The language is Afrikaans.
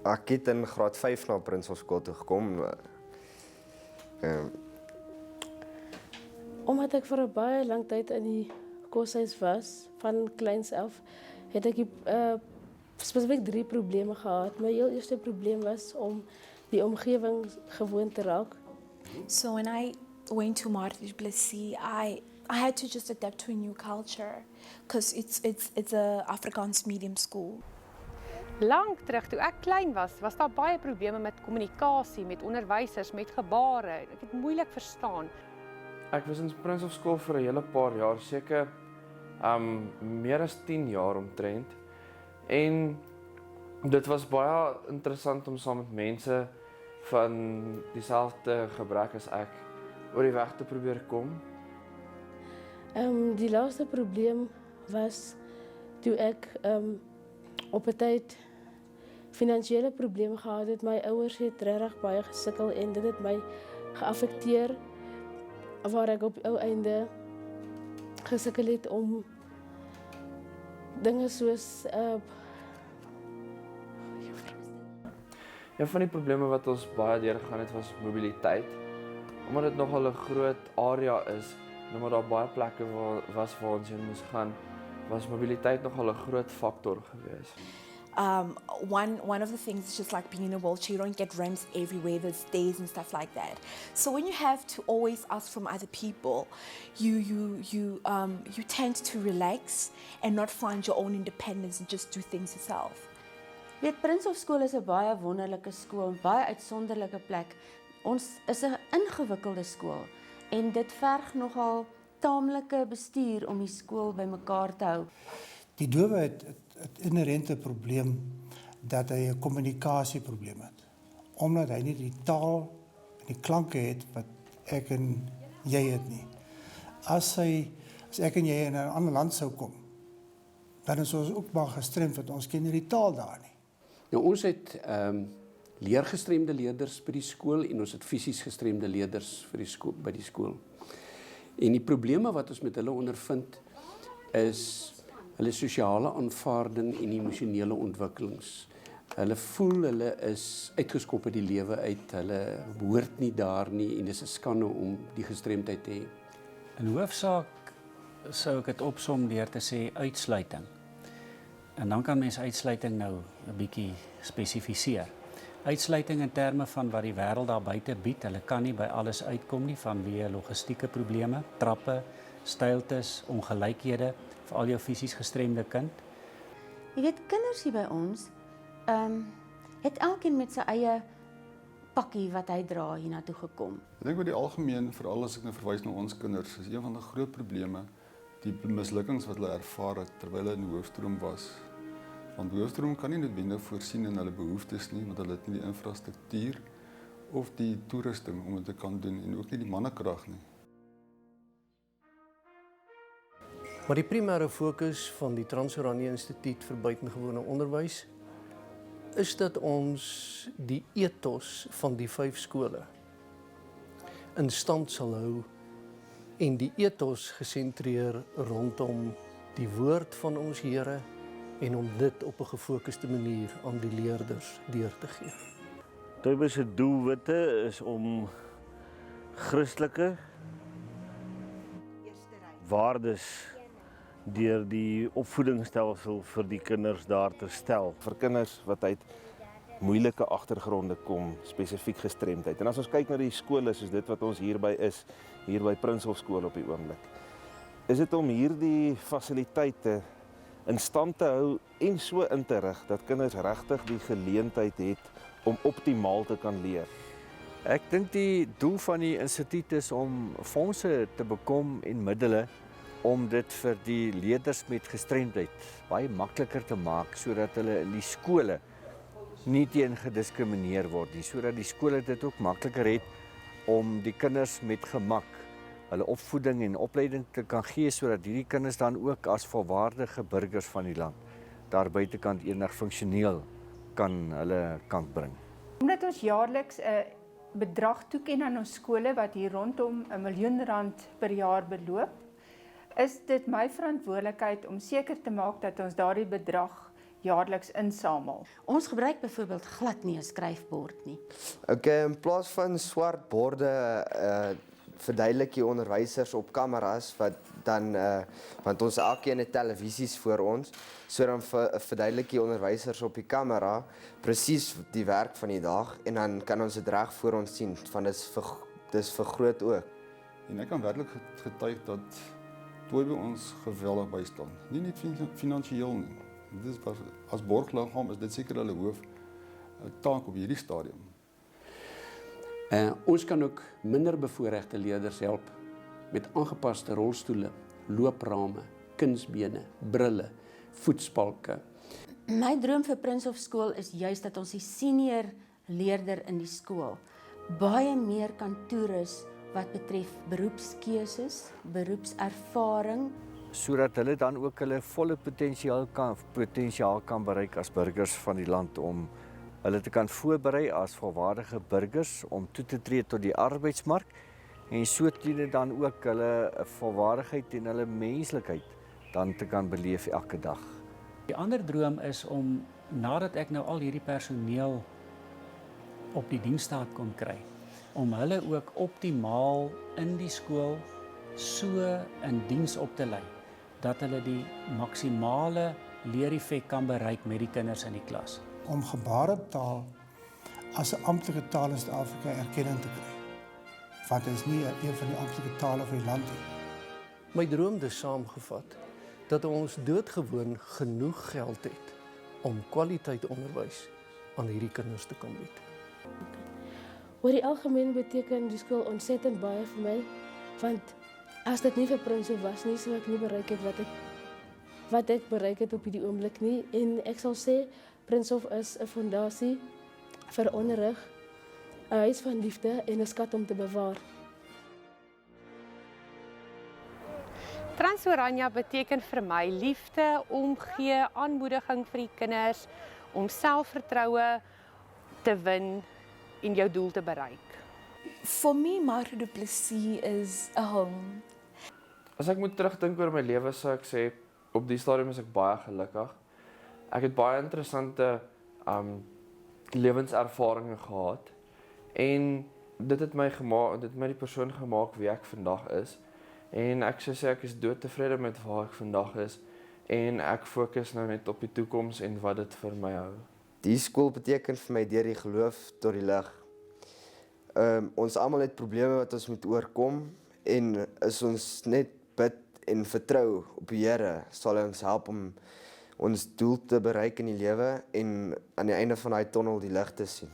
Ek het in graad 5 na Prinselskool toe gekom. Omdat ek vir 'n baie lang tyd in die koshuis was, van kleins af, het ek spesifiek 3 probleme gehad. My heel eerste probleem was om die omgewing gewoon te raak. So when I went to Martin du Plessis, I had to just adapt to a new culture because it's a Afrikaans medium school. Lank terug, toe ek klein was, was daar baie probleme met kommunikasie, met onderwysers, met gebare. Ek het moeilik verstaan. Ek was in Prinselskool vir 'n hele paar jaar, seker meer as 10 jaar omtrent. En dit was baie interessant om saam met mense van dieselfde gebrek as ek oor die weg te probeer kom. Die laaste probleem was toe ek op 'n tyd finansiële probleme gehad het. My ouers het regtig baie gesukkel en dit het my geaffekteer, waar ek op ou einde gesukkel het om dinge soos Een van die probleme wat ons baie deurgegaan het was mobiliteit. Omdat dit nogal 'n groot area is, en omdat daar baie plekke was waar ons heen moes gaan, was mobiliteit nogal 'n groot faktor geweest. One of the things is just like being in a wheelchair, you don't get ramps everywhere, there's stairs and stuff like that. So when you have to always ask from other people, you tend to relax and not find your own independence and just do things yourself. Weet, Prinselskool is 'n baie wonderlike skool, baie uitsonderlike plek. Ons is 'n ingewikkelde skool en dit verg nogal taamlike bestuur om die skool bymekaar te hou. Die dowe het inherente probleem dat hy 'n kommunikasieprobleem het. Omdat hy nie die taal en die klanke het wat ek en jy het nie. As ek en jy in 'n ander land sou kom, dan is ons ook maar gestremd want ons ken nie die taal daar nie. Nou ons het leergestremde leerders by die skool en ons het fisies gestremde leerders by die skool. En die probleme wat ons met hulle ondervind is hulle sosiale aanvaarding en emosionele ontwikkelings. Hulle voel hulle is uitgeskop uit die lewe uit, hulle behoort nie daar nie en dis 'n skande om die gestremdheid te hê. In hoofsaak sou ek dit opsom deur te sê uitsluiting. En dan kan mens uitsluiting nou 'n bietjie spesifiseer. Uitsluiting in terme van wat die wêreld daar buite bied. Hulle kan nie by alles uitkom nie vanweë logistieke probleme, trappe, steiltes, ongelykhede vir al jou fisies gestremde kind. Jy weet, kinders hier by ons het elkeen met sy eie pakkie wat hy dra hiernatoe gekom. Ek dink oor die algemeen, veral as ek nou verwys na ons kinders, is een van die groot probleme die mislukkings wat hulle ervaar het terwyl hulle in die hoofstroom was. Want die hoofstroom kan nie noodwendig voorsien in hulle behoeftes nie, want hulle het nie die infrastruktuur of die toerusting om dit te kan doen en ook nie die mannekrag nie. Maar die primêre fokus van die Transoranje Instituut vir Buitengewone Onderwys is dat ons die ethos van die 5 skole in stand sal hou en die ethos gesentreer rondom die woord van ons Here en om dit op 'n gefokusde manier aan die leerders deur te gee. Tuibe se doelwitte is om Christelike waardes deur die opvoedingsstelsel vir die kinders daar te stel. Vir kinders wat uit moeilike agtergronde kom, spesifiek gestremdheid. En as ons kyk na die skole soos dit wat ons hier by Prinselskool op die oomblik, is dit om hierdie fasiliteite in stand te hou en so in te rig dat kinders regtig die geleentheid het om optimaal te kan leer. Ek dink die doel van die instituut is om fondse te bekom en middele om dit vir die leerders met gestremdheid baie makliker te maak sodat hulle in die skole nie teen gediskrimineer word nie, sodat die skole dit ook makliker het om die kinders met gemak hulle opvoeding en opleiding te kan gee sodat hierdie kinders dan ook as volwaardige burgers van die land daar buitekant enig funksioneel kan hulle kant bring. Omdat ons jaarliks 'n bedrag toeken aan ons skole wat hier rondom R1 miljoen per jaar beloop, is dit my verantwoordelikheid om seker te maak dat ons daardie bedrag jaarliks insamel? Ons gebruik byvoorbeeld glad nie 'n skryfbord nie. Okay, in plaas van swart borde verduidelik die onderwysers op kameras wat dan want ons elkeen het televisies voor ons, so dan verduidelik die onderwysers op die kamera presies die werk van die dag en dan kan ons dit reg voor ons sien, want dis vergroot ook. En ek kan werklik getuig dat Toy ons geweldig bystaan. Nie net finansiëel nie. Dit is as borgliggaam is dit seker hulle hoof taak op hierdie stadium. Ons kan ook minder bevoorregte leerders help met aangepaste rolstoele, looprame, kunsbene, brille, voetspalke. My droom vir Prinsloo skool is juist dat ons die senior leerder in die skool baie meer kan toerus wat betref beroepskeuses, beroepservaring, sodat hulle dan ook hulle volle potensiaal kan bereik as burgers van die land om hulle te kan voorberei as volwaardige burgers om toe te tree tot die arbeidsmark en sodoende dan ook hulle volwaardigheid en hulle menslikheid dan te kan beleef elke dag. Die ander droom is om nadat ek nou al hierdie personeel op die diensstaat kon kry, om hulle ook optimaal in die skool so in diens op te lei dat hulle die maksimale leereffek kan bereik met die kinders in die klas. Om gebarentaal as 'n amptelike taal in Suid-Afrika erkenning te kry. Want dit is nie een van die amptelike tale van die land nie. My droom is saamgevat dat ons doodgewoon genoeg geld het om kwaliteit onderwys aan hierdie kinders te kan bied. Oor die algemeen beteken die skool ontsettend baie vir my, want as dit nie vir Prinsloo was nie, sou ek nie bereik het wat ek bereik het op hierdie oomblik nie. En ek sal sê, Prinsloo is 'n fondasie vir onderrig, 'n huis van liefde en 'n skat om te bewaar. Transoranje beteken vir my liefde, omgee, aanmoediging vir die kinders, om selfvertroue te wen en jou doel te bereik. For me, Marie du Plessis is a home. As ek moet terugdink oor my lewe, sou ek sê, op die stadium is ek baie gelukkig. Ek het baie interessante lewenservarings gehad en dit het my die persoon gemaak wie ek vandag is. En ek sou sê ek is doodtevrede met waar ek vandag is en ek fokus nou net op die toekoms en wat dit vir my hou. Die skool beteken vir my deur die geloof tot die lig. Ons almal het probleme wat ons moet oorkom en as ons net bid en vertrou op die Here, sal hy ons help om ons doel te bereik in die lewe en aan die einde van daai tonnel die lig te sien.